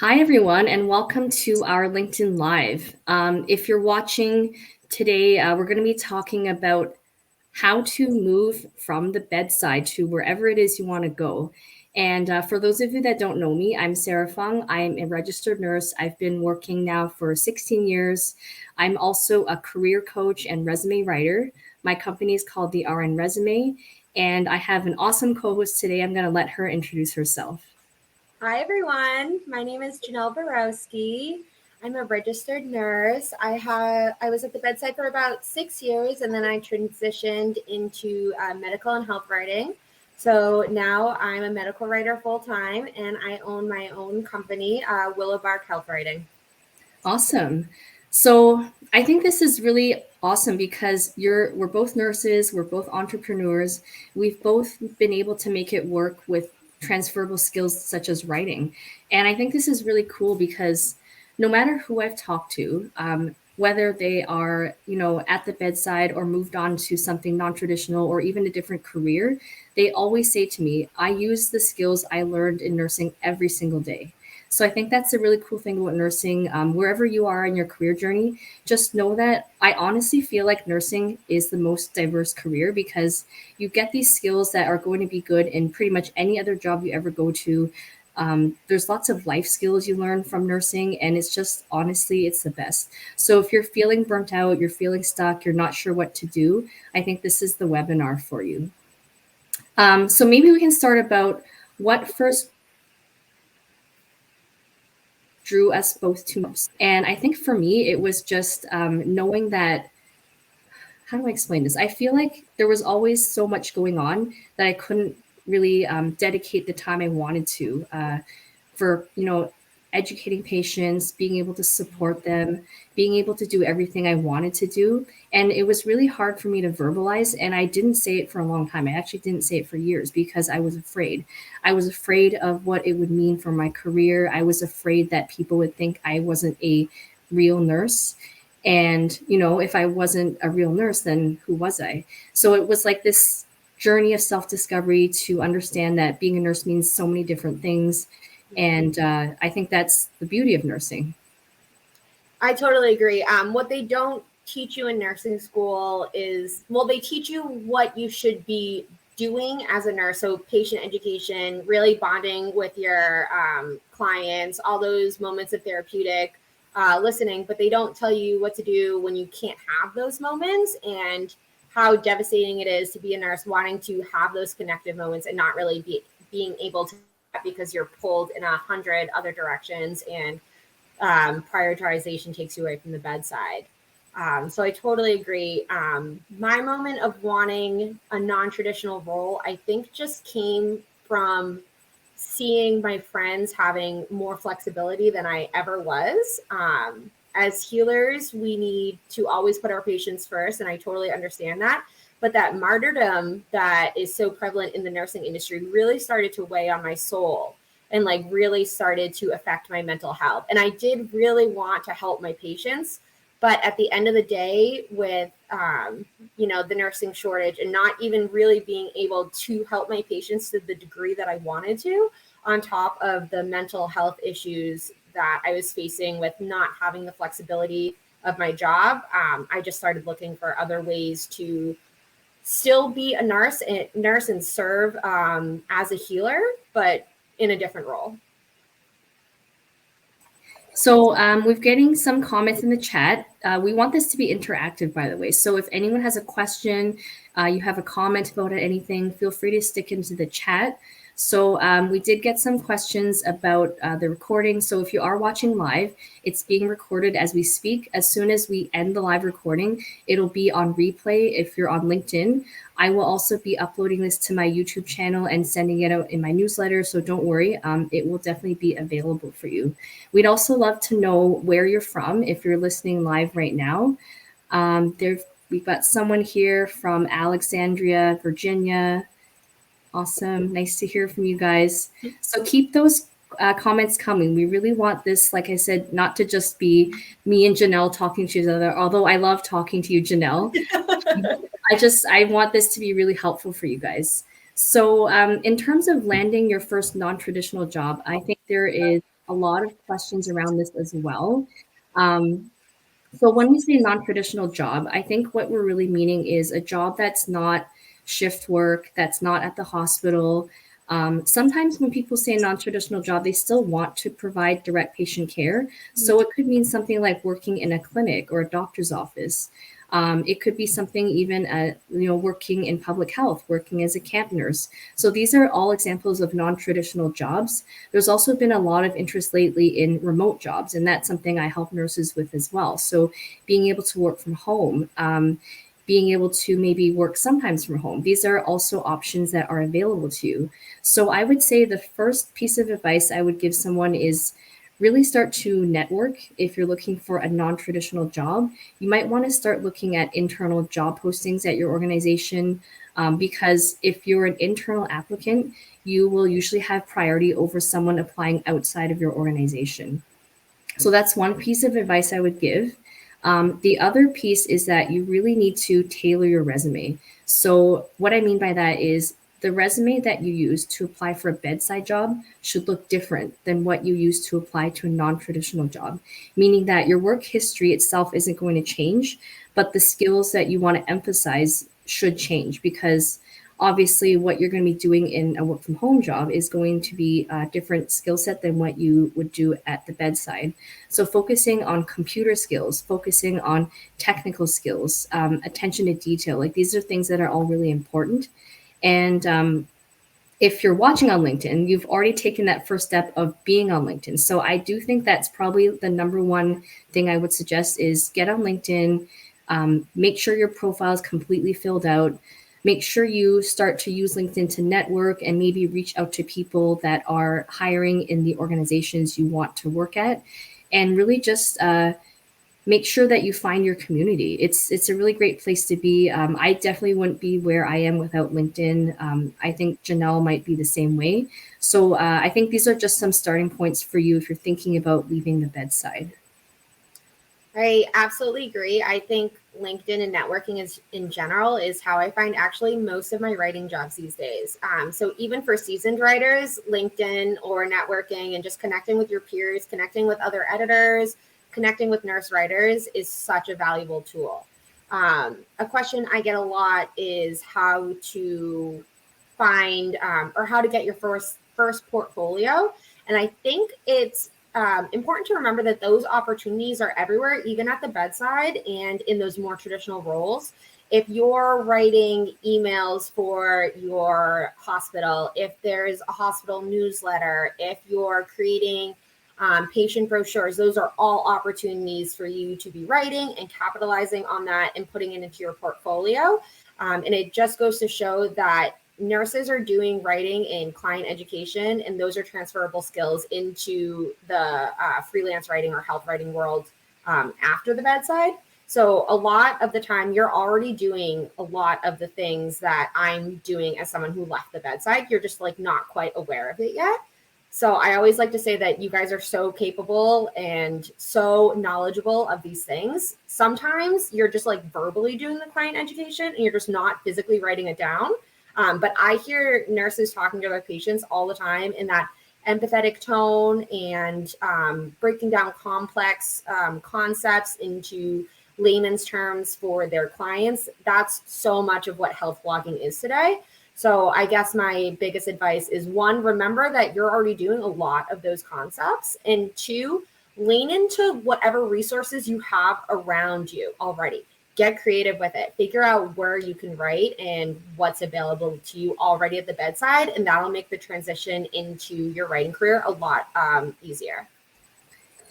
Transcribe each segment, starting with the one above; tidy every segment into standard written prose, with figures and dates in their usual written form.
Hi, everyone, and welcome to our LinkedIn Live. If you're watching today, we're going to be talking about how to move from the bedside to wherever it is you want to go. And for those of you that don't know me, I'm Sara Fung. I'm a registered nurse. I've been working now for 16 years. I'm also a career coach and resume writer. My company is called the RN Resume, and I have an awesome co-host today. I'm going to let her introduce herself. Hi, everyone. My name is Janelle Barowski. I'm a registered nurse. I was at the bedside for about 6 years, and then I transitioned into medical and health writing. So now I'm a medical writer full time, and I own my own company, Willow Health Writing. Awesome. So I think this is really awesome because we're both nurses, we're both entrepreneurs. We've both been able to make it work with transferable skills such as writing. And I think this is really cool because no matter who I've talked to, whether they are, at the bedside or moved on to something non-traditional or even a different career, they always say to me, I use the skills I learned in nursing every single day. So I think that's a really cool thing about nursing. Wherever you are in your career journey, just know that I honestly feel like nursing is the most diverse career because you get these skills that are going to be good in pretty much any other job you ever go to. There's lots of life skills you learn from nursing, and it's just honestly, it's the best. So if you're feeling burnt out, you're feeling stuck, you're not sure what to do, I think this is the webinar for you. So maybe we can start about what first drew us both to nurse. And I think for me, it was just knowing that. How do I explain this? I feel like there was always so much going on that I couldn't really dedicate the time I wanted to for educating patients, being able to support them, being able to do everything I wanted to do. And it was really hard for me to verbalize. And I didn't say it for a long time. I actually didn't say it for years because I was afraid. I was afraid of what it would mean for my career. I was afraid that people would think I wasn't a real nurse. And, if I wasn't a real nurse, then who was I? So it was like this journey of self discovery to understand that being a nurse means so many different things. And I think that's the beauty of nursing. I totally agree. What they don't teach you in nursing school is, well, they teach you what you should be doing as a nurse. So patient education, really bonding with your clients, all those moments of therapeutic listening, but they don't tell you what to do when you can't have those moments and how devastating it is to be a nurse wanting to have those connective moments and not really being able to because you're pulled in 100 other directions and prioritization takes you away from the bedside. So I totally agree. My moment of wanting a non-traditional role, I think just came from seeing my friends having more flexibility than I ever was. As healers, we need to always put our patients first, and I totally understand that. But that martyrdom that is so prevalent in the nursing industry really started to weigh on my soul and really started to affect my mental health. And I did really want to help my patients. But at the end of the day, with the nursing shortage and not even really being able to help my patients to the degree that I wanted to, on top of the mental health issues that I was facing with not having the flexibility of my job, I just started looking for other ways to still be a nurse and serve as a healer, but in a different role. So we're getting some comments in the chat. We want this to be interactive, by the way. So if anyone has a question, you have a comment about anything, feel free to stick into the chat. So we did get some questions about the recording. So if you are watching live, it's being recorded as we speak. As soon as we end the live recording, it'll be on replay if you're on LinkedIn. I will also be uploading this to my YouTube channel and sending it out in my newsletter. So don't worry, it will definitely be available for you. We'd also love to know where you're from if you're listening live right now. We've got someone here from Alexandria, Virginia. Awesome. Nice to hear from you guys. So keep those comments coming. We really want this, like I said, not to just be me and Janelle talking to each other, although I love talking to you, Janelle. I want this to be really helpful for you guys. So in terms of landing your first non-traditional job, I think there is a lot of questions around this as well. Um, so when we say non-traditional job, I think what we're really meaning is a job that's not shift work, that's not at the hospital. Sometimes when people say non-traditional job, they still want to provide direct patient care. So it could mean something like working in a clinic or a doctor's office. It could be something even working in public health, working as a camp nurse. So these are all examples of non-traditional jobs. There's also been a lot of interest lately in remote jobs, and that's something I help nurses with as well. So being able to work from home, being able to maybe work sometimes from home. These are also options that are available to you. So I would say the first piece of advice I would give someone is really start to network. If you're looking for a non-traditional job, you might want to start looking at internal job postings at your organization, because if you're an internal applicant, you will usually have priority over someone applying outside of your organization. So that's one piece of advice I would give. The other piece is that you really need to tailor your resume. So, what I mean by that is the resume that you use to apply for a bedside job should look different than what you use to apply to a non traditional job, meaning that your work history itself isn't going to change, but the skills that you want to emphasize should change because obviously what you're going to be doing in a work from home job is going to be a different skill set than what you would do at the bedside. So focusing on computer skills, focusing on technical skills, attention to detail, like these are things that are all really important. And if you're watching on LinkedIn, you've already taken that first step of being on LinkedIn. So I do think that's probably the number one thing I would suggest is get on LinkedIn, make sure your profile is completely filled out. Make sure you start to use LinkedIn to network and maybe reach out to people that are hiring in the organizations you want to work at. And really just make sure that you find your community. It's a really great place to be. I definitely wouldn't be where I am without LinkedIn. I think Janelle might be the same way. So I think these are just some starting points for you if you're thinking about leaving the bedside. I absolutely agree. I think LinkedIn and networking is in general is how I find actually most of my writing jobs these days. So even for seasoned writers, LinkedIn or networking and just connecting with your peers, connecting with other editors, connecting with nurse writers is such a valuable tool. A question I get a lot is how to find or how to get your first portfolio. And I think it's important to remember that those opportunities are everywhere, even at the bedside and in those more traditional roles. If you're writing emails for your hospital, if there's a hospital newsletter, if you're creating patient brochures, those are all opportunities for you to be writing and capitalizing on that and putting it into your portfolio. And it just goes to show that nurses are doing writing in client education, and those are transferable skills into the freelance writing or health writing world after the bedside. So a lot of the time, you're already doing a lot of the things that I'm doing as someone who left the bedside. You're just like not quite aware of it yet. So I always like to say that you guys are so capable and so knowledgeable of these things. Sometimes you're just like verbally doing the client education and you're just not physically writing it down. But I hear nurses talking to their patients all the time in that empathetic tone and breaking down complex concepts into layman's terms for their clients. That's so much of what health blogging is today. So I guess my biggest advice is one, remember that you're already doing a lot of those concepts. And two, lean into whatever resources you have around you already. Get creative with it. Figure out where you can write and what's available to you already at the bedside. And that'll make the transition into your writing career a lot easier.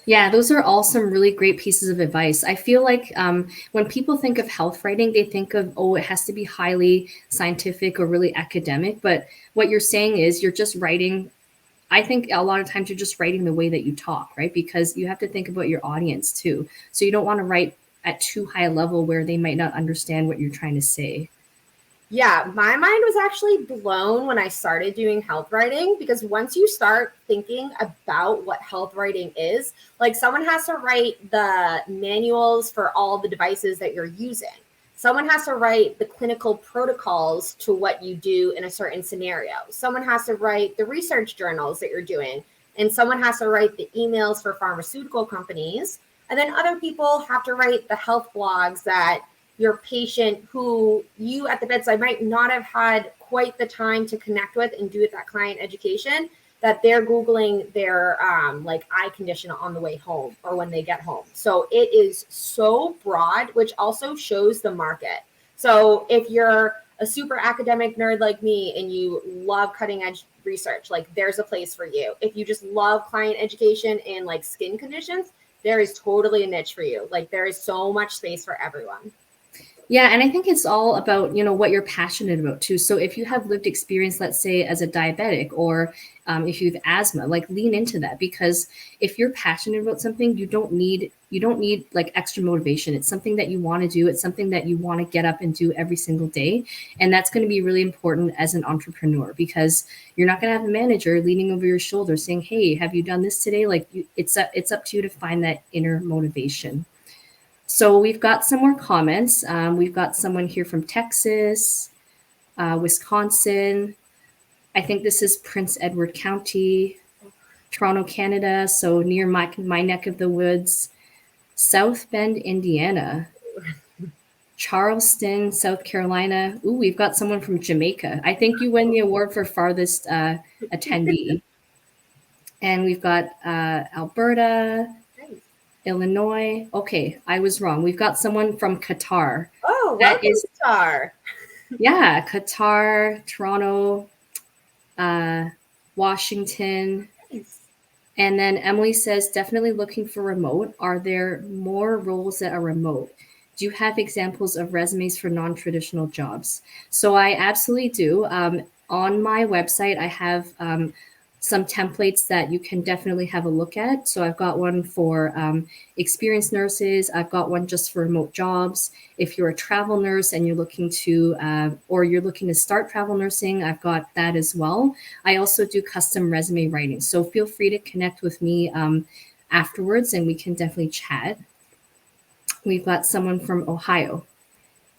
Yeah, those are all some really great pieces of advice. I feel like when people think of health writing, they think of, oh, it has to be highly scientific or really academic. But what you're saying is you're just writing. I think a lot of times you're just writing the way that you talk, right? Because you have to think about your audience too. So you don't want to write at too high a level where they might not understand what you're trying to say. Yeah, my mind was actually blown when I started doing health writing because once you start thinking about what health writing is, like someone has to write the manuals for all the devices that you're using. Someone has to write the clinical protocols to what you do in a certain scenario. Someone has to write the research journals that you're doing and someone has to write the emails for pharmaceutical companies. And then other people have to write the health blogs that your patient, who you at the bedside might not have had quite the time to connect with and do that client education, that they're Googling their like eye condition on the way home or when they get home. So it is so broad, which also shows the market. So if you're a super academic nerd like me and you love cutting edge research, like there's a place for you. If you just love client education and like skin conditions, there is totally a niche for you. Like there is so much space for everyone. Yeah, and I think it's all about, what you're passionate about too. So if you have lived experience, let's say as a diabetic, or if you have asthma, like lean into that, because if you're passionate about something, you don't need like extra motivation. It's something that you want to do. It's something that you want to get up and do every single day, and that's going to be really important as an entrepreneur, because you're not going to have a manager leaning over your shoulder saying, "Hey, have you done this today?" Like it's up to you to find that inner motivation. So we've got some more comments. We've got someone here from Texas, Wisconsin. I think this is Prince Edward County, Toronto, Canada. So near my neck of the woods. South Bend, Indiana. Charleston, South Carolina. Ooh, we've got someone from Jamaica. I think you win the award for farthest attendee. And we've got Alberta, Illinois. Okay, I was wrong. We've got someone from Qatar. Oh, welcome, Qatar. Yeah, Qatar, Toronto, Washington. Nice. And then Emily says, definitely looking for remote. Are there more roles that are remote? Do you have examples of resumes for non-traditional jobs? So I absolutely do. On my website, I have some templates that you can definitely have a look at. So I've got one for experienced nurses. I've got one just for remote jobs. If you're a travel nurse and you're looking to, or you're looking to start travel nursing, I've got that as well. I also do custom resume writing. So feel free to connect with me afterwards, and we can definitely chat. We've got someone from Ohio.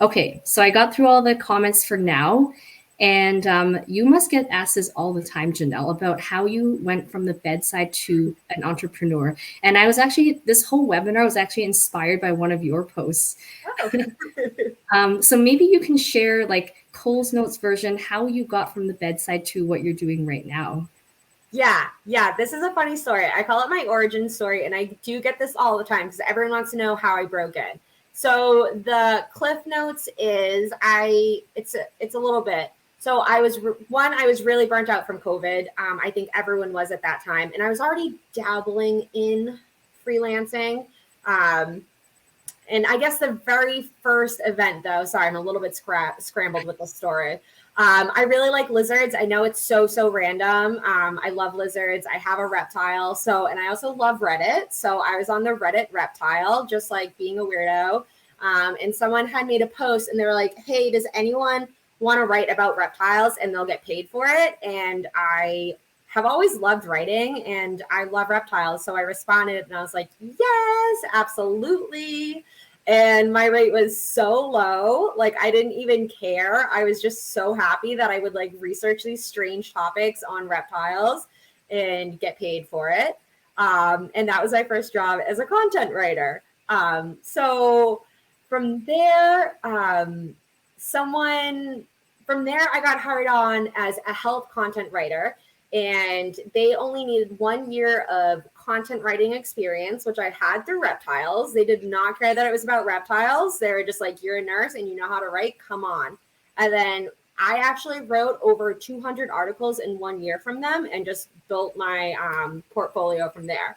Okay, so I got through all the comments for now. And you must get asked this all the time, Janelle, about how you went from the bedside to an entrepreneur. And this whole webinar was actually inspired by one of your posts. Oh. So maybe you can share like Cole's Notes version, how you got from the bedside to what you're doing right now. Yeah. This is a funny story. I call it my origin story, and I do get this all the time because everyone wants to know how I broke in. So the Cliff Notes is it's a little bit. So I was really burnt out from COVID. I think everyone was at that time, and I was already dabbling in freelancing. And I guess the very first event, though, sorry, I'm a little bit scrambled with the story. I really like lizards. I know it's so random. I love lizards. I have a reptile. And I also love Reddit. So I was on the Reddit reptile, just like being a weirdo. And someone had made a post and they were like, hey, does anyone want to write about reptiles and they'll get paid for it? And I have always loved writing and I love reptiles. So I responded and I was like, yes, absolutely. And my rate was so low, like I didn't even care. I was just so happy that I would like research these strange topics on reptiles and get paid for it. And that was my first job as a content writer. So from there, I got hired on as a health content writer. And they only needed 1 year of content writing experience, which I had through reptiles. They did not care that it was about reptiles. They were just like, you're a nurse and you know how to write, come on. And then I actually wrote over 200 articles in 1 year from them and just built my portfolio from there.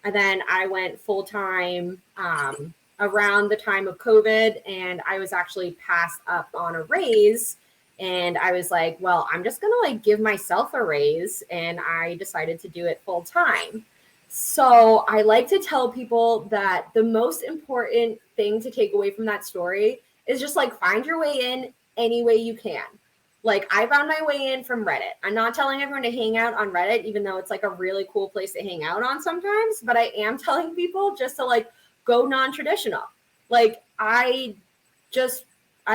And then I went full-time around the time of COVID, and I was actually passed up on a raise. And I was like, well, I'm just going to like give myself a raise. And I decided to do it full time. So I like to tell people that the most important thing to take away from that story is just like find your way in any way you can. Like I found my way in from Reddit. I'm not telling everyone to hang out on Reddit, even though it's like a really cool place to hang out on sometimes. But I am telling people just to like go non-traditional. Like I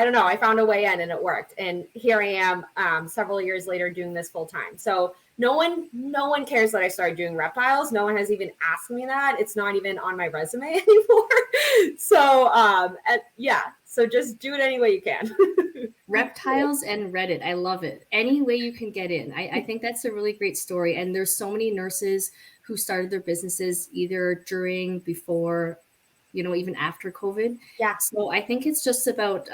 don't know. I found a way in and it worked. And here I am several years later doing this full time. So No one cares that I started doing reptiles. No one has even asked me that. It's not even on my resume anymore. So yeah, so just do it any way you can. Reptiles and Reddit. I love it. Any way you can get in. I think that's a really great story. And there's so many nurses who started their businesses either during, before, even after COVID. Yeah. So I think it's just about,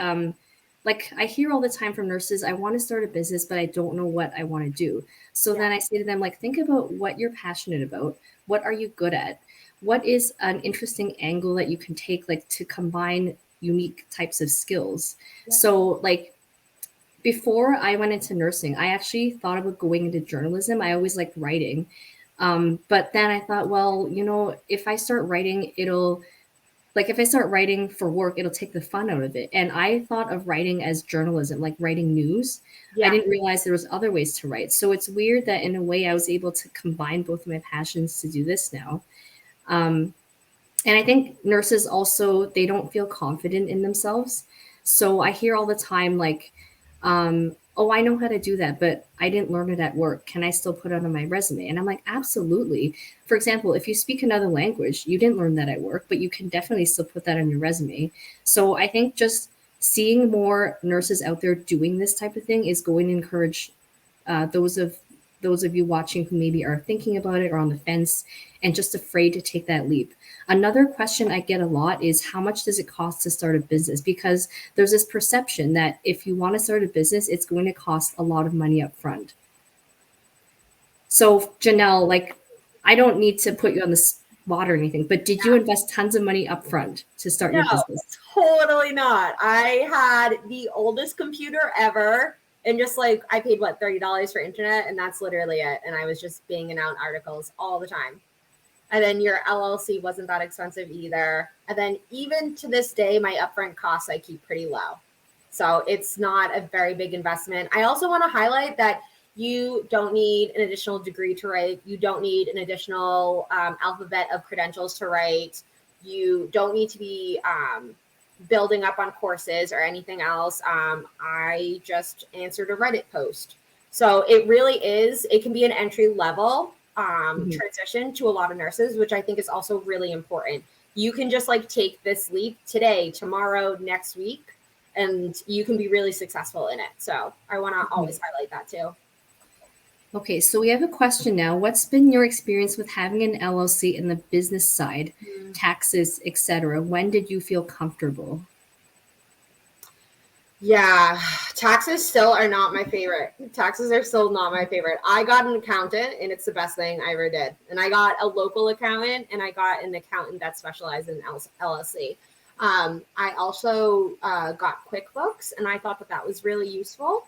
like I hear all the time from nurses, I want to start a business, but I don't know what I want to do. So then I say to them, like, think about what you're passionate about. What are you good at? What is an interesting angle that you can take, like to combine unique types of skills? Yeah. So like before I went into nursing, I actually thought about going into journalism. I always liked writing. But then I thought, well, if I start writing, if I start writing for work, it'll take the fun out of it. And I thought of writing as journalism, like writing news. Yeah. I didn't realize there was other ways to write. So it's weird that in a way I was able to combine both of my passions to do this now. And I think nurses also, they don't feel confident in themselves. So I hear all the time, like, oh, I know how to do that, but I didn't learn it at work. Can I still put it on my resume? And I'm like, absolutely. For example, if you speak another language, you didn't learn that at work, but you can definitely still put that on your resume. So I think just seeing more nurses out there doing this type of thing is going to encourage those of you watching who maybe are thinking about it or on the fence and just afraid to take that leap. Another question I get a lot is how much does it cost to start a business? Because there's this perception that if you want to start a business, it's going to cost a lot of money up front. So Janelle, like, I don't need to put you on the spot or anything, but did you invest tons of money up front to start your business? Totally not. I had the oldest computer ever. And just like I paid $30 for internet, and that's literally it. And I was just banging out articles all the time. And then your LLC wasn't that expensive either. And then even to this day, my upfront costs I keep pretty low. So it's not a very big investment. I also want to highlight that you don't need an additional degree to write. You don't need an additional alphabet of credentials to write. You don't need to be building up on courses or anything else. I just answered a Reddit post. So it really is, it can be an entry level transition to a lot of nurses, which I think is also really important. You can just like take this leap today, tomorrow, next week, and you can be really successful in it. So I want to always highlight that too. Okay, so we have a question now. What's been your experience with having an LLC in the business side, taxes, etc.? When did you feel comfortable? Yeah, taxes still are not my favorite. Taxes are still not my favorite. I got an accountant, and it's the best thing I ever did. And I got a local accountant, and I got an accountant that specialized in LLC. I also got QuickBooks, and I thought that was really useful.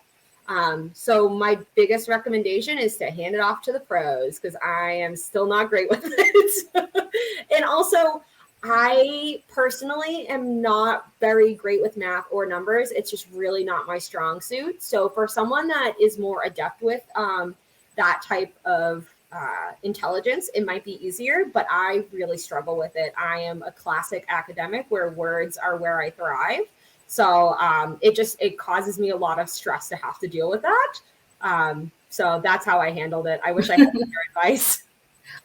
So my biggest recommendation is to hand it off to the pros, because I am still not great with it. And also, I personally am not very great with math or numbers. It's just really not my strong suit. So for someone that is more adept with that type of intelligence, it might be easier, but I really struggle with it. I am a classic academic where words are where I thrive. So it causes me a lot of stress to have to deal with that. So that's how I handled it. I wish I had your advice.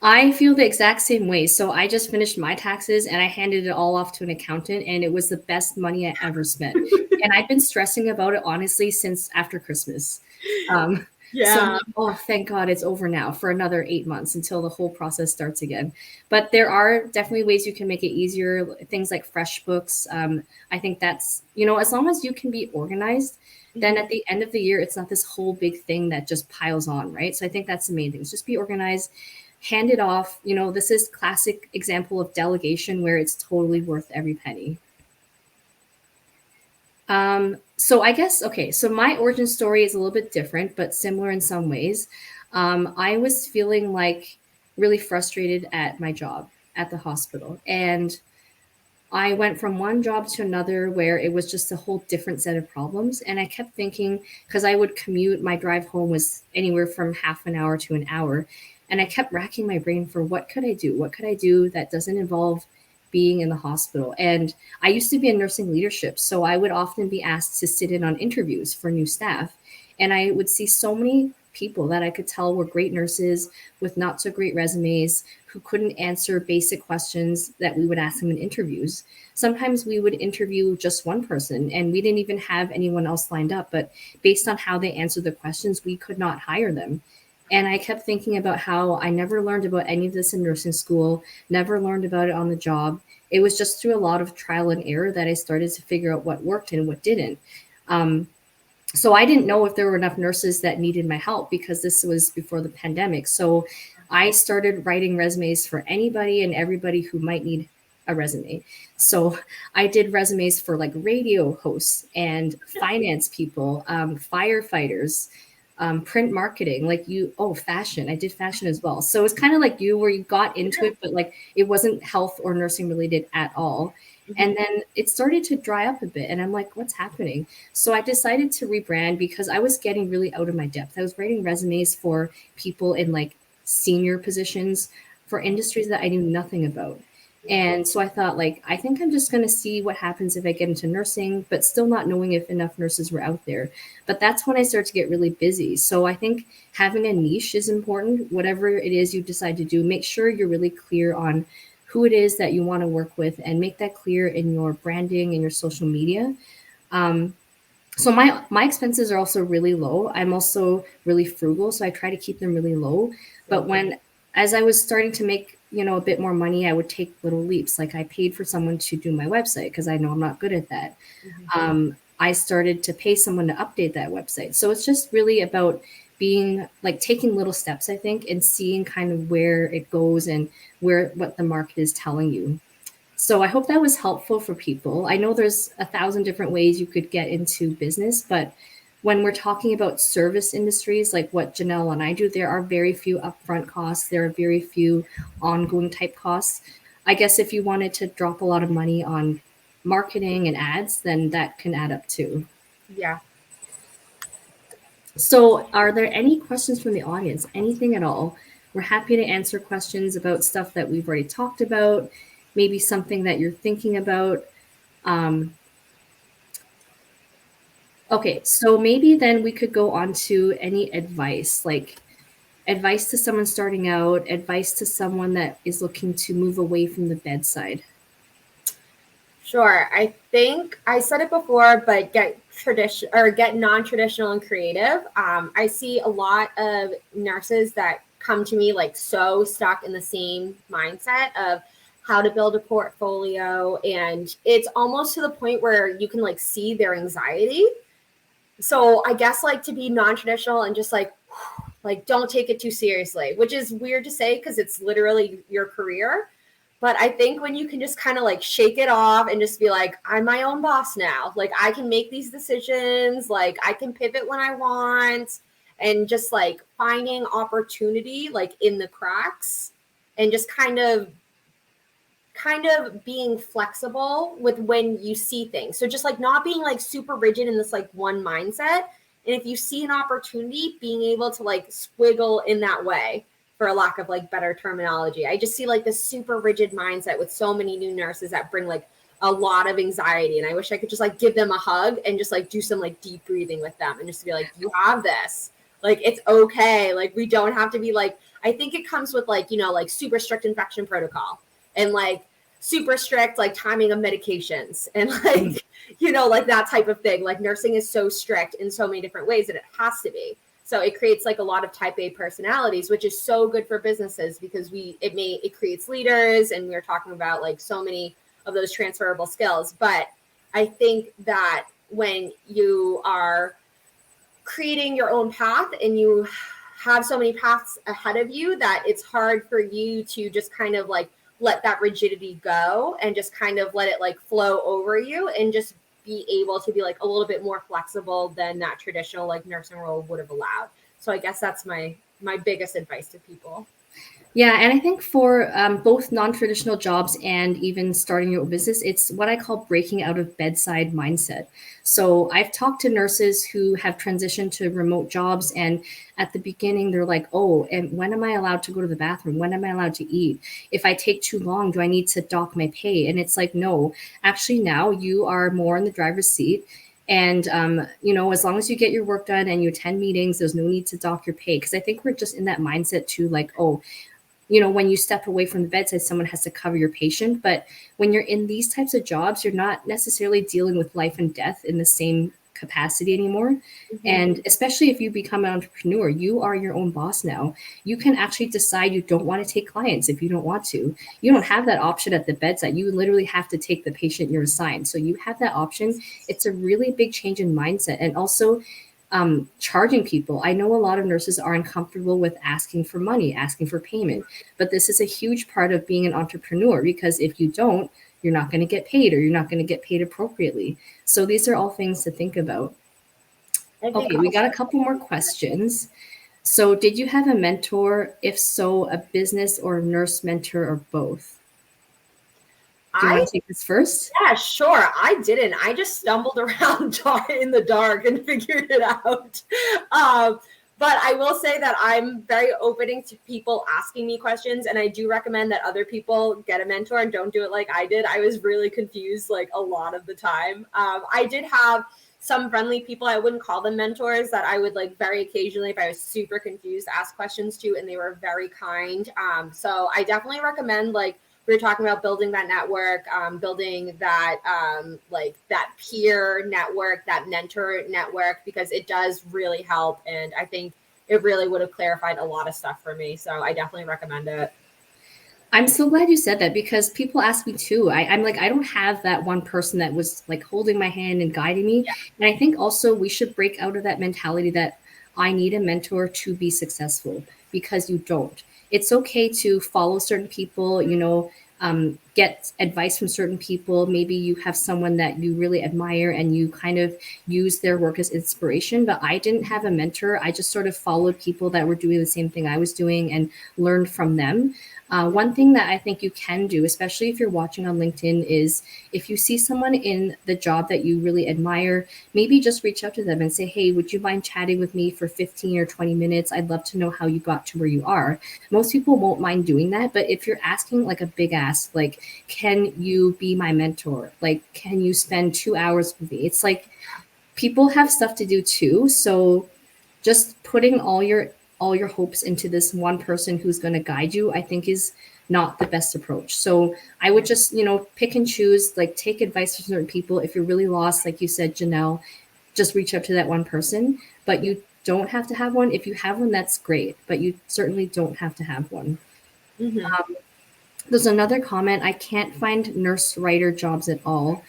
I feel the exact same way. So I just finished my taxes and I handed it all off to an accountant, and it was the best money I ever spent. And I've been stressing about it honestly since after Christmas. So oh, thank God it's over now for another 8 months until the whole process starts again. But there are definitely ways you can make it easier. Things like FreshBooks. I think that's, as long as you can be organized, then at the end of the year, it's not this whole big thing that just piles on, right? So I think that's the main thing. Just be organized, hand it off. This is classic example of delegation where it's totally worth every penny. So I guess, okay, so my origin story is a little bit different, but similar in some ways. I was feeling like really frustrated at my job at the hospital. And I went from one job to another where it was just a whole different set of problems. And I kept thinking, because I would commute, my drive home was anywhere from half an hour to an hour. And I kept racking my brain for what could I do? What could I do that doesn't involve being in the hospital? And I used to be in nursing leadership, so I would often be asked to sit in on interviews for new staff. And I would see so many people that I could tell were great nurses with not so great resumes who couldn't answer basic questions that we would ask them in interviews. Sometimes we would interview just one person and we didn't even have anyone else lined up, but based on how they answered the questions, we could not hire them. And I kept thinking about how I never learned about any of this in nursing school, never learned about it on the job. It was just through a lot of trial and error that I started to figure out what worked and what didn't. Um, so I didn't know if there were enough nurses that needed my help because this was before the pandemic. So I started writing resumes for anybody and everybody who might need a resume. So I did resumes for like radio hosts and finance people, firefighters, print marketing, like fashion. I did fashion as well. So it's kind of like you where you got into it, but like it wasn't health or nursing related at all. And then it started to dry up a bit. And I'm like, what's happening? So I decided to rebrand because I was getting really out of my depth. I was writing resumes for people in like senior positions for industries that I knew nothing about. And so I thought, like, I think I'm just going to see what happens if I get into nursing, but still not knowing if enough nurses were out there. But that's when I started to get really busy. So I think having a niche is important. Whatever it is you decide to do, make sure you're really clear on who it is that you want to work with and make that clear in your branding and your social media. So my expenses are also really low. I'm also really frugal, so I try to keep them really low. But as I was starting to make, a bit more money, I would take little leaps. Like I paid for someone to do my website because I know I'm not good at that. I started to pay someone to update that website. So it's just really about being like taking little steps, I think, and seeing kind of where it goes and what the market is telling you. So I hope that was helpful for people. I know there's 1,000 different ways you could get into business, but when we're talking about service industries like what Janelle and I do, there are very few upfront costs. There are very few ongoing type costs. I guess if you wanted to drop a lot of money on marketing and ads, then that can add up too. Yeah. So are there any questions from the audience? Anything at all? We're happy to answer questions about stuff that we've already talked about, maybe something that you're thinking about. Okay, so maybe then we could go on to any advice, like advice to someone starting out, advice to someone that is looking to move away from the bedside. Sure. I think I said it before, but get non-traditional and creative. I see a lot of nurses that come to me like so stuck in the same mindset of how to build a portfolio, and it's almost to the point where you can like see their anxiety. So I guess like to be non-traditional and just like don't take it too seriously, which is weird to say because it's literally your career. But I think when you can just kind of like shake it off and just be like, I'm my own boss now. Like I can make these decisions. Like I can pivot when I want, and just like finding opportunity like in the cracks and just kind of being flexible with when you see things. So just like not being like super rigid in this like one mindset. And if you see an opportunity, being able to like squiggle in that way, for a lack of like better terminology. I just see like this super rigid mindset with so many new nurses that bring like a lot of anxiety. And I wish I could just like give them a hug and just like do some like deep breathing with them and just be like, you have this. Like, it's okay. Like, we don't have to be like, I think it comes with like, like super strict infection protocol and like super strict like timing of medications and like, like that type of thing. Like nursing is so strict in so many different ways that it has to be. So it creates like a lot of type A personalities, which is so good for businesses because it creates leaders, and we're talking about like so many of those transferable skills. But I think that when you are creating your own path and you have so many paths ahead of you that it's hard for you to just kind of like let that rigidity go and just kind of let it like flow over you and just be able to be like a little bit more flexible than that traditional like nursing role would have allowed. So I guess that's my biggest advice to people. Yeah, and I think for both non-traditional jobs and even starting your own business, it's what I call breaking out of bedside mindset. So I've talked to nurses who have transitioned to remote jobs, and at the beginning, they're like, oh, and when am I allowed to go to the bathroom? When am I allowed to eat? If I take too long, do I need to dock my pay? And it's like, no, actually now you are more in the driver's seat. And, as long as you get your work done and you attend meetings, there's no need to dock your pay. Because I think we're just in that mindset too, like, oh, when you step away from the bedside, someone has to cover your patient. But when you're in these types of jobs, you're not necessarily dealing with life and death in the same capacity anymore. And especially if you become an entrepreneur, you are your own boss now. You can actually decide you don't want to take clients if you don't want to. You don't have that option at the bedside. You literally have to take the patient you're assigned. So you have that option. It's a really big change in mindset. And also, charging people. I know a lot of nurses are uncomfortable with asking for money, asking for payment, but this is a huge part of being an entrepreneur, because if you don't, you're not going to get paid, or you're not going to get paid appropriately. So these are all things to think about. Okay, we got a couple more questions. So, did you have a mentor? If so, a business or a nurse mentor, or both? Do you want to take this first? Yeah, sure. I didn't. I just stumbled around in the dark and figured it out. But I will say that I'm very open to people asking me questions, and I do recommend that other people get a mentor and don't do it like I did. I was really confused like a lot of the time. I did have some friendly people, I wouldn't call them mentors, that I would like very occasionally, if I was super confused, ask questions to, and they were very kind. So I definitely recommend, like, we were talking about building that network, building that like that peer network, that mentor network, because it does really help. And I think it really would have clarified a lot of stuff for me. So I definitely recommend it. I'm so glad you said that, because people ask me too. I'm like, I don't have that one person that was like holding my hand and guiding me. Yeah. And I think also we should break out of that mentality that I need a mentor to be successful, because you don't. It's okay to follow certain people, get advice from certain people. Maybe you have someone that you really admire and you kind of use their work as inspiration. But I didn't have a mentor. I just sort of followed people that were doing the same thing I was doing and learned from them. One thing that I think you can do, especially if you're watching on LinkedIn, is if you see someone in the job that you really admire, maybe just reach out to them and say, hey, would you mind chatting with me for 15 or 20 minutes? I'd love to know how you got to where you are. Most people won't mind doing that. But if you're asking like a big ask, like, can you be my mentor? Like, can you spend 2 hours with me? It's like people have stuff to do too. So just putting all your hopes into this one person who's going to guide you, I think, is not the best approach. So I would just, pick and choose, like, take advice from certain people. If you're really lost, like you said, Janelle, just reach out to that one person. But you don't have to have one. If you have one, that's great, but you certainly don't have to have one. There's another comment. I can't find nurse writer jobs at all.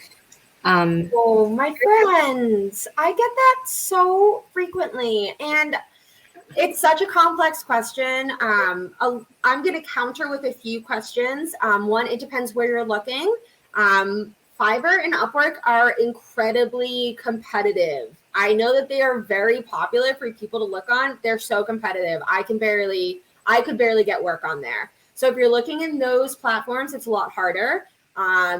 Oh, my friends, I get that so frequently. And it's such a complex question. I'm going to counter with a few questions. One, it depends where you're looking. Fiverr and Upwork are incredibly competitive. I know that they are very popular for people to look on. They're so competitive. I could barely get work on there. So if you're looking in those platforms, it's a lot harder.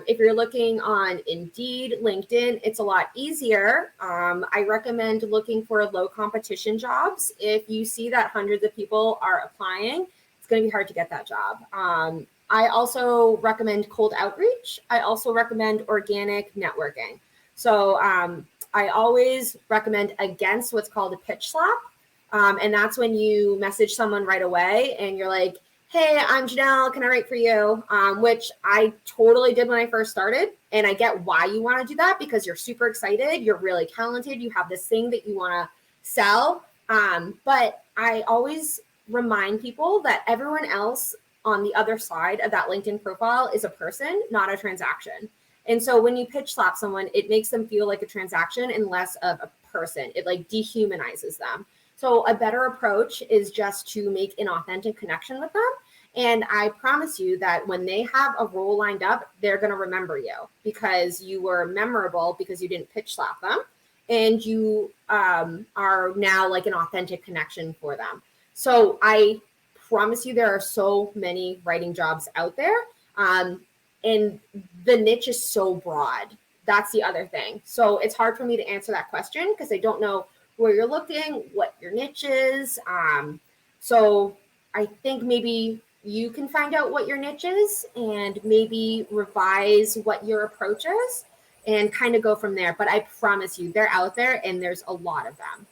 If you're looking on Indeed, LinkedIn, it's a lot easier. I recommend looking for low competition jobs. If you see that hundreds of people are applying, it's going to be hard to get that job. I also recommend cold outreach. I also recommend organic networking. So I always recommend against what's called a pitch slap. And that's when you message someone right away and you're like, hey, I'm Janelle, can I write for you? Which I totally did when I first started. And I get why you want to do that, because you're super excited. You're really talented. You have this thing that you want to sell. But I always remind people that everyone else on the other side of that LinkedIn profile is a person, not a transaction. And so when you pitch slap someone, it makes them feel like a transaction and less of a person. It like dehumanizes them. So a better approach is just to make an authentic connection with them. And I promise you that when they have a role lined up, they're going to remember you because you were memorable, because you didn't pitch slap them, and you are now like an authentic connection for them. So I promise you there are so many writing jobs out there. And the niche is so broad. That's the other thing. So it's hard for me to answer that question because I don't know where you're looking, what your niche is. So I think maybe you can find out what your niche is and maybe revise what your approach is. and kind of go from there. But I promise you, they're out there and there's a lot of them.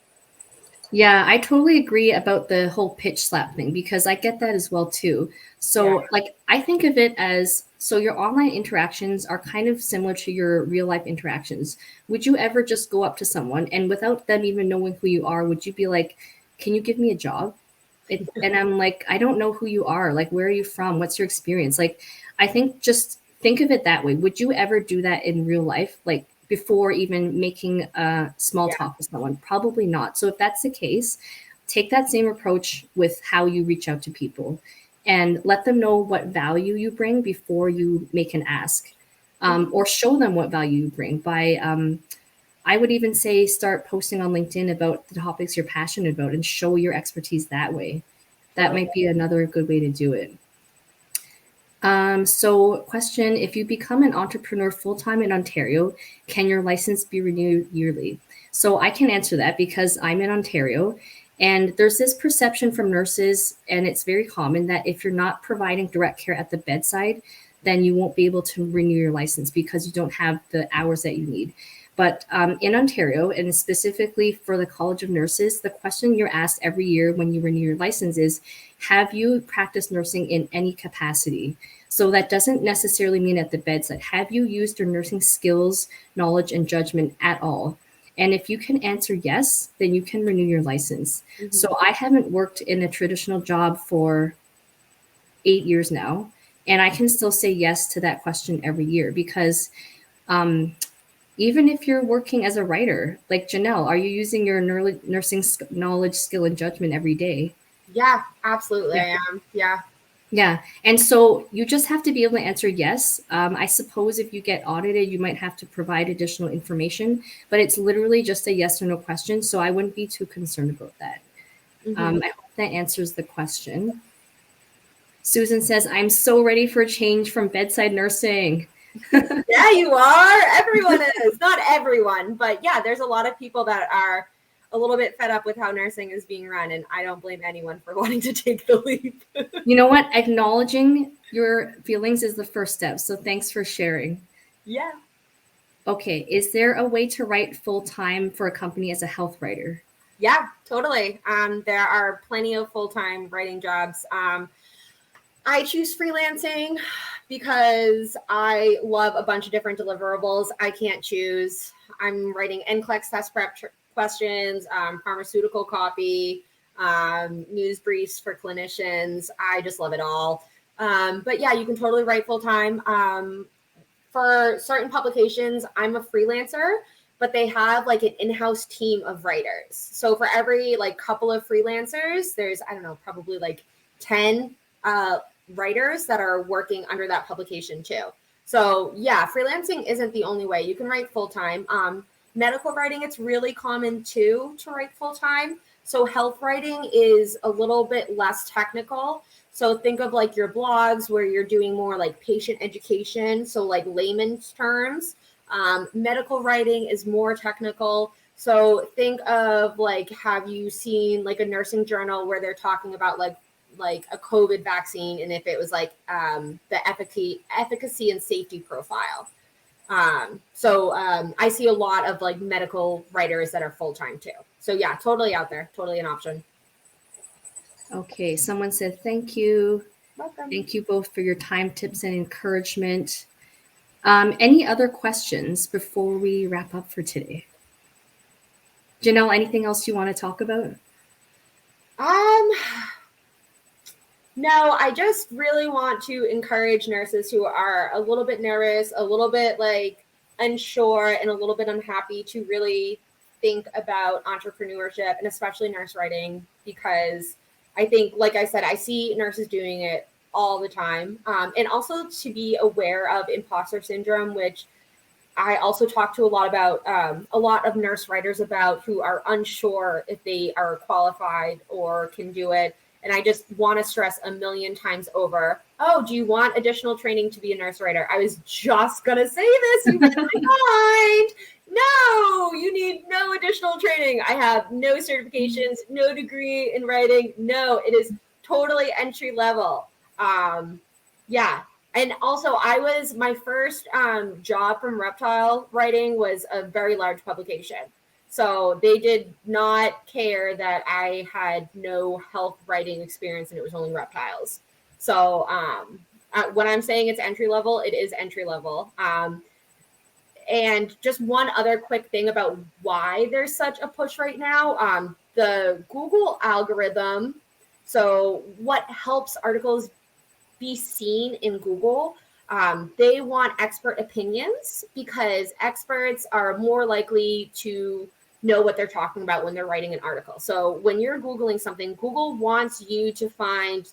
Yeah, I totally agree about the whole pitch slap thing because I get that as well too. So, like, I think of it as so your online interactions are kind of similar to your real life interactions. Would you ever just go up to someone and without them even knowing who you are, would you be like, "Can you give me a job?" And I'm like, "I don't know who you are. Like, where are you from? What's your experience?" Like, I think just think of it that way. Would you ever do that in real life? Like, before even making a small talk with someone? Probably not. So if that's the case, take that same approach with how you reach out to people and let them know what value you bring before you make an ask, or show them what value you bring by, I would even say start posting on LinkedIn about the topics you're passionate about and show your expertise that way. That might be another good way to do it. So question, if you become an entrepreneur full-time in Ontario, can your license be renewed yearly? So I can answer that because I'm in Ontario and there's this perception from nurses, and it's very common that if you're not providing direct care at the bedside, then you won't be able to renew your license because you don't have the hours that you need. But in Ontario, and specifically for the College of Nurses, the question you're asked every year when you renew your license is, have you practiced nursing in any capacity? So that doesn't necessarily mean at the bedside. Have you used your nursing skills, knowledge, and judgment at all? And if you can answer yes, then you can renew your license. So I haven't worked in a traditional job for 8 years now, and I can still say yes to that question every year because even if you're working as a writer, like Janelle, are you using your nursing knowledge, skill, and judgment every day? Yeah, absolutely. I am. Yeah. Yeah. And so you just have to be able to answer yes. I suppose if you get audited, you might have to provide additional information, but it's literally just a yes or no question. So I wouldn't be too concerned about that. I hope that answers the question. Susan says, I'm so ready for a change from bedside nursing. Yeah, you are. Everyone is. Not everyone, but yeah, there's a lot of people that are a little bit fed up with how nursing is being run, and I don't blame anyone for wanting to take the leap. You know what? Acknowledging your feelings is the first step. So thanks for sharing. Yeah. Okay. Is there a way to write full time for a company as a health writer? Yeah, totally. There are plenty of full-time writing jobs. I choose freelancing because I love a bunch of different deliverables. I can't choose. I'm writing NCLEX test prep questions, pharmaceutical copy, news briefs for clinicians. I just love it all. But yeah, you can totally write full time. For certain publications, I'm a freelancer, but they have like an in-house team of writers. So for every like couple of freelancers, there's, I don't know, probably like 10 writers that are working under that publication too. So yeah, freelancing isn't the only way. You can write full-time. Medical writing, it's really common too to write full-time. So health writing is a little bit less technical. So think of like your blogs where you're doing more like patient education. So like layman's terms. Medical writing is more technical. So think of like, have you seen like a nursing journal where they're talking about like a COVID vaccine and if it was like the efficacy and safety profile. So I see a lot of like medical writers that are full-time too. So yeah, totally out there, totally an option. Okay, someone said thank you. Welcome. Thank you both for your time, tips, and encouragement. Any other questions before we wrap up for today? Janelle, anything else you want to talk about? No, I just really want to encourage nurses who are a little bit nervous, a little bit like unsure, and a little bit unhappy to really think about entrepreneurship and especially nurse writing, because I think, like I said, I see nurses doing it all the time. And also to be aware of imposter syndrome, which I also talk to a lot of nurse writers about who are unsure if they are qualified or can do it. And I just want to stress a million times over, oh, do you want additional training to be a nurse writer? I was just going to say this. You read my mind. No, you need no additional training. I have no certifications, no degree in writing. No, it is totally entry level. Yeah, And also, my first job from reptile writing was a very large publication. So they did not care that I had no health writing experience and it was only reptiles. So when I'm saying it's entry level, it is entry level. And just one other quick thing about why there's such a push right now. The Google algorithm, so what helps articles be seen in Google, they want expert opinions because experts are more likely to know what they're talking about when they're writing an article. So when you're Googling something, Google wants you to find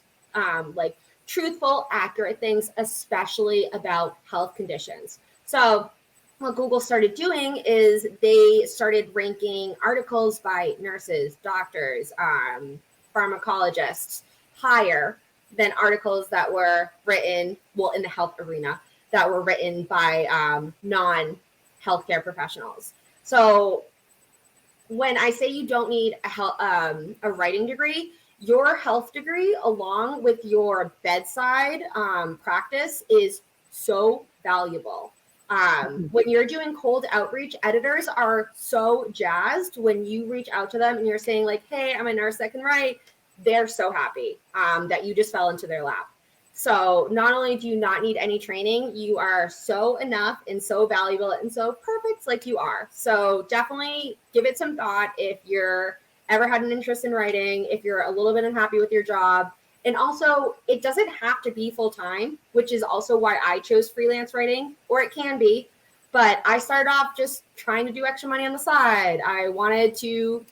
like truthful, accurate things, especially about health conditions. So what Google started doing is they started ranking articles by nurses, doctors, pharmacologists higher than articles that were written, well, in the health arena, that were written by non-healthcare professionals. So when I say you don't need a writing degree, your health degree along with your bedside practice is so valuable. When you're doing cold outreach, editors are so jazzed when you reach out to them and you're saying like, hey, I'm a nurse that can write. They're so happy that you just fell into their lap. So not only do you not need any training, you are so enough and so valuable and so perfect like you are. So definitely give it some thought if you're ever had an interest in writing, if you're a little bit unhappy with your job. And also, it doesn't have to be full time, which is also why I chose freelance writing, or it can be. But I started off just trying to do extra money on the side. I wanted to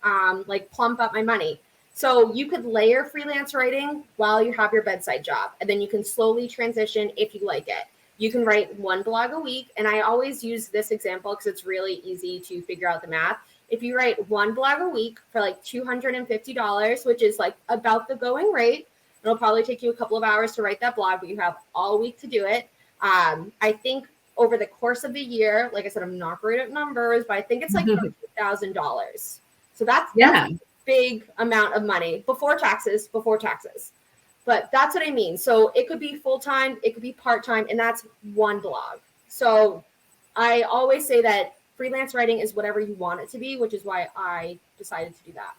like plump up my money. So you could layer freelance writing while you have your bedside job, and then you can slowly transition if you like it. You can write one blog a week, and I always use this example because it's really easy to figure out the math. If you write one blog a week for like $250, which is like about the going rate, it'll probably take you a couple of hours to write that blog, but you have all week to do it. I think over the course of the year, like I said, I'm not great at numbers, but I think it's like $2,000. So that's a big amount of money before taxes. But that's what I mean. So it could be full-time, it could be part-time, and that's one blog. So I always say that freelance writing is whatever you want it to be, which is why I decided to do that.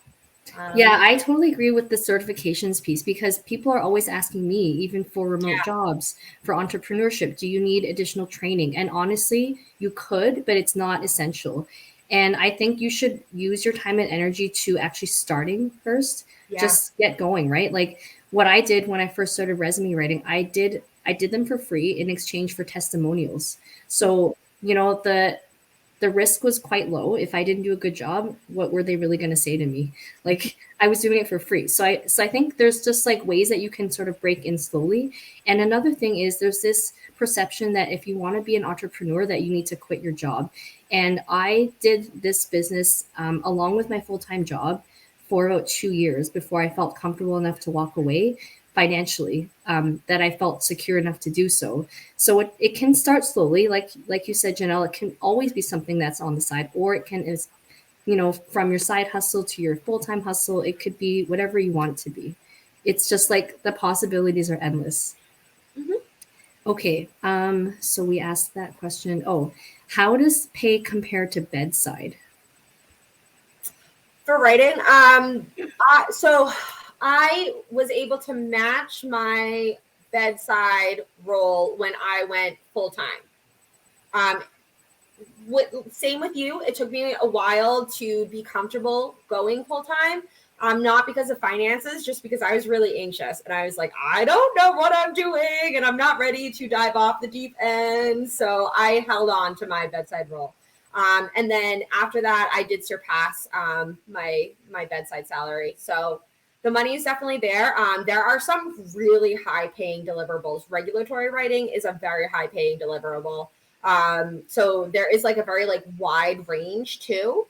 Yeah, I totally agree with the certifications piece because people are always asking me, even for remote jobs, for entrepreneurship, do you need additional training? And honestly, you could, but it's not essential. And I think you should use your time and energy to actually starting first, just get going, right? Like what I did when I first started resume writing, I did them for free in exchange for testimonials. So, the risk was quite low. If I didn't do a good job, what were they really going to say to me? Like I was doing it for free. So I think there's just like ways that you can sort of break in slowly. And another thing is there's this perception that if you want to be an entrepreneur that you need to quit your job. And I did this business along with my full-time job for about 2 years before I felt comfortable enough to walk away financially, that I felt secure enough to do so. So it can start slowly, like you said, Janelle. It can always be something that's on the side, or it can is, from your side hustle to your full-time hustle. It could be whatever you want it to be. It's just like the possibilities are endless. Mm-hmm. Okay, so we asked that question. Oh, how does pay compare to bedside? For writing, so I was able to match my bedside role when I went full time. Same with you. It took me a while to be comfortable going full time. Not because of finances, just because I was really anxious and I was like, I don't know what I'm doing and I'm not ready to dive off the deep end. So I held on to my bedside role. And then after that, I did surpass my bedside salary. So the money is definitely there. There are some really high paying deliverables. Regulatory writing is a very high paying deliverable. So there is like a very like wide range too.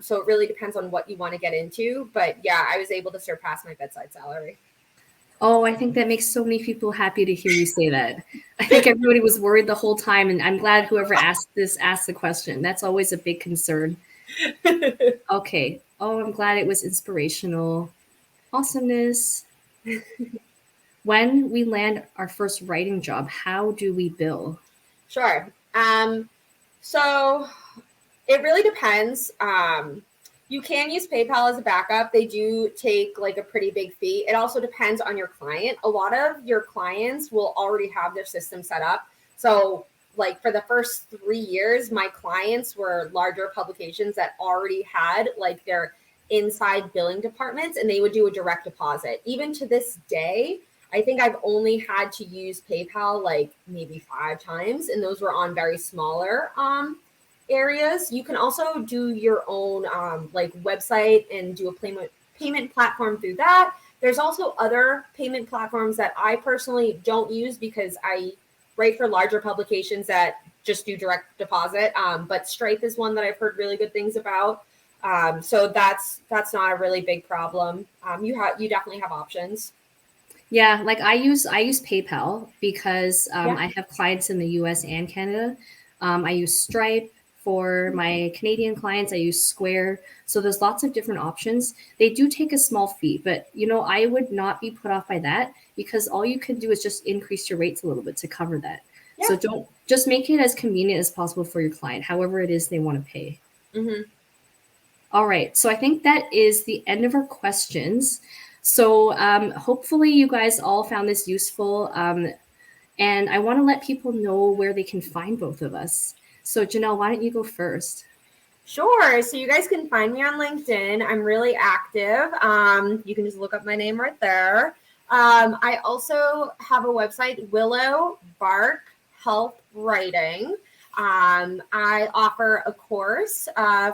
So it really depends on what you want to get into. But yeah, I was able to surpass my bedside salary. Oh, I think that makes so many people happy to hear you say that. I think everybody was worried the whole time, and I'm glad whoever asked the question. That's always a big concern. Okay. Oh, I'm glad it was inspirational. Awesomeness. when we land our first writing job, how do we bill? Sure. So it really depends. You can use PayPal as a backup. They do take like a pretty big fee. It also depends on your client. A lot of your clients will already have their system set up. So like for the first 3 years, my clients were larger publications that already had like their inside billing departments, and they would do a direct deposit. Even to this day, I think I've only had to use PayPal like maybe 5 times, and those were on very smaller areas. You can also do your own like website and do a payment platform through that. There's also other payment platforms that I personally don't use because I write for larger publications that just do direct deposit. But Stripe is one that I've heard really good things about. So that's not a really big problem. You definitely have options. Yeah, like I use PayPal because Yeah. I have clients in the US and Canada. I use Stripe for my Canadian clients. I use Square. So there's lots of different options. They do take a small fee, but I would not be put off by that because all you can do is just increase your rates a little bit to cover that. Yeah. So don't just make it as convenient as possible for your client, however it is they want to pay. Mm-hmm. All right. So I think that is the end of our questions. So hopefully you guys all found this useful. And I want to let people know where they can find both of us. So Janelle, why don't you go first? Sure. So you guys can find me on LinkedIn. I'm really active. You can just look up my name right there. I also have a website, Willow Bark Health Writing. I offer a course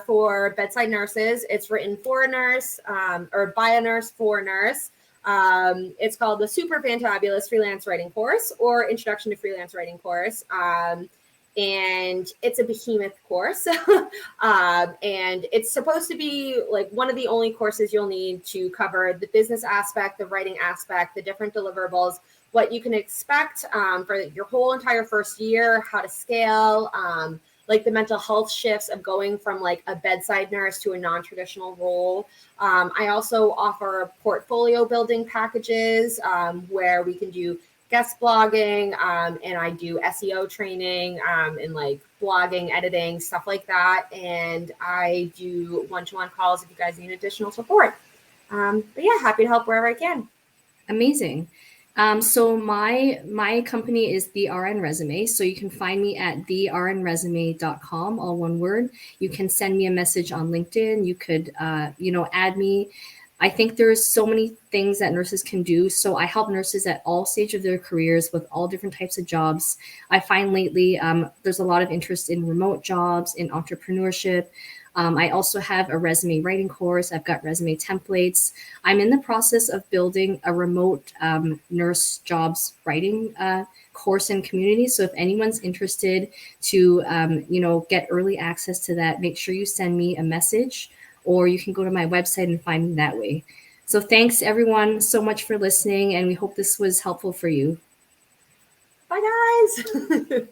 for bedside nurses. It's written for a nurse or by a nurse for a nurse. It's called the Super Fantabulous Freelance Writing Course or Introduction to Freelance Writing Course. And it's a behemoth course. And it's supposed to be like one of the only courses you'll need to cover the business aspect, the writing aspect, the different deliverables, what you can expect for your whole entire first year, how to scale, like the mental health shifts of going from like a bedside nurse to a non-traditional role. I also offer portfolio building packages where we can do guest blogging, and I do SEO training and like blogging, editing, stuff like that. And I do one-to-one calls if you guys need additional support. But yeah, happy to help wherever I can. Amazing. So my company is the RN Resume. So you can find me at thernresume.com, all one word. You can send me a message on LinkedIn. You could, add me. I think there's so many things that nurses can do. So I help nurses at all stages of their careers with all different types of jobs. I find lately there's a lot of interest in remote jobs, in entrepreneurship. I also have a resume writing course. I've got resume templates. I'm in the process of building a remote nurse jobs writing course and community. So if anyone's interested to, get early access to that, make sure you send me a message, or you can go to my website and find me that way. So thanks everyone so much for listening, and we hope this was helpful for you. Bye guys.